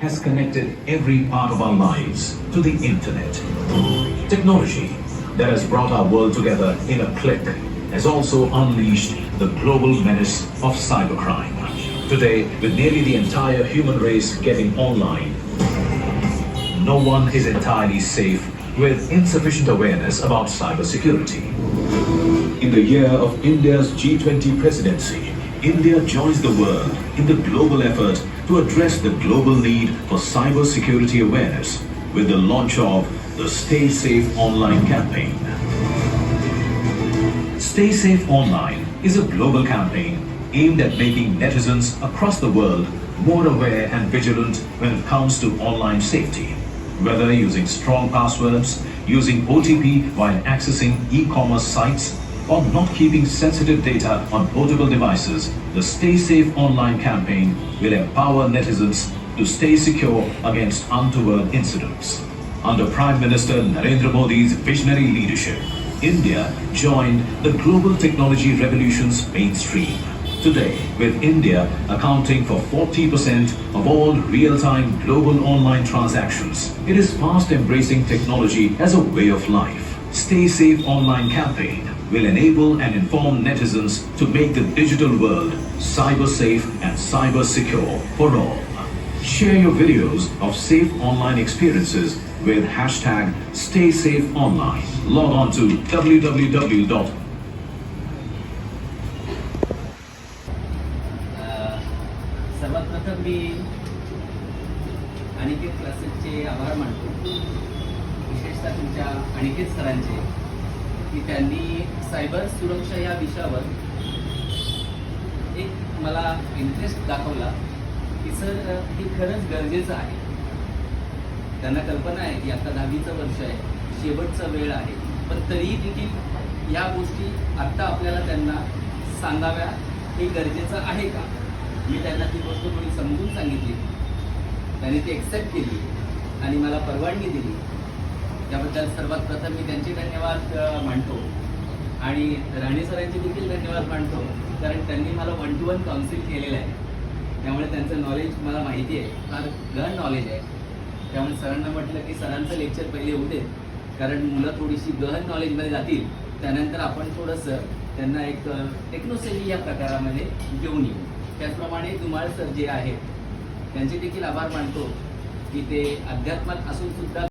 has connected every part of our lives to the internet. Technology that has brought our world together in a click has also unleashed the global menace of cybercrime. Today, with nearly the entire human race getting online, no one is entirely safe with insufficient awareness about cybersecurity. In the year of India's G20 presidency, India joins the world in the global effort to address the global need for cybersecurity awareness with the launch of the Stay Safe Online campaign. Stay Safe Online is a global campaign aimed at making netizens across the world more aware and vigilant when it comes to online safety. Whether using strong passwords, using OTP while accessing e-commerce sites, or not keeping sensitive data on portable devices, the Stay Safe Online campaign will empower netizens to stay secure against untoward incidents. Under Prime Minister Narendra Modi's visionary leadership, India joined the global technology revolution's mainstream. Today, with India accounting for 40% of all real-time global online transactions, it is fast embracing technology as a way of life. Stay Safe Online campaign will enable and inform netizens to make the digital world cyber safe and cyber secure for all. Share your videos of safe online experiences with hashtag StaySafeOnline. Log on to www. सर्वात प्रथम मी अनिकेत क्लासेसचे आभार मानतो, विशेषतः तुमच्या अनिकेत सरांचे, की त्यांनी cyber सुरक्षा या विषयावर एक मला इंटरेस्ट दाखवला की सर हे खरंच गरजेचं आहे. त्यांना कल्पना आहे की आता 10वीचं वर्ष आहे, शेवटचा वेळ आहे, पण तरीही देखील या गोष्टी आत्ता आपल्याला त्यांना सांगाव्या हे गरजेचं आहे का. मी त्यांना ती गोष्ट थोडी समजून सांगितली, त्यांनी ती एक्सेप्ट केली आणि मला परवानगी दिली. त्याबद्दल सर्वात प्रथम मी त्यांचे धन्यवाद मानतो आणि राणे सरांचे देखील धन्यवाद मानतो, कारण त्यांनी मला 1-to-1 काउन्सिल केलेलं आहे. त्यामुळे त्यांचं नॉलेज मला माहिती आहे, फार गहन नॉलेज आहे. त्यामुळे सरांना म्हटलं की सरांचं लेक्चर पहिले होऊ दे, कारण मुलं थोडीशी गहन नॉलेजमध्ये जातील, त्यानंतर आपण थोडंसं त्यांना एक टेक्नोसेवी या प्रकारामध्ये घेऊन येऊ. त्याचप्रमाणे धुमाळ सर जे आहेत त्यांचे देखील आभार मानतो की ते अध्यात्मात असून सुद्धा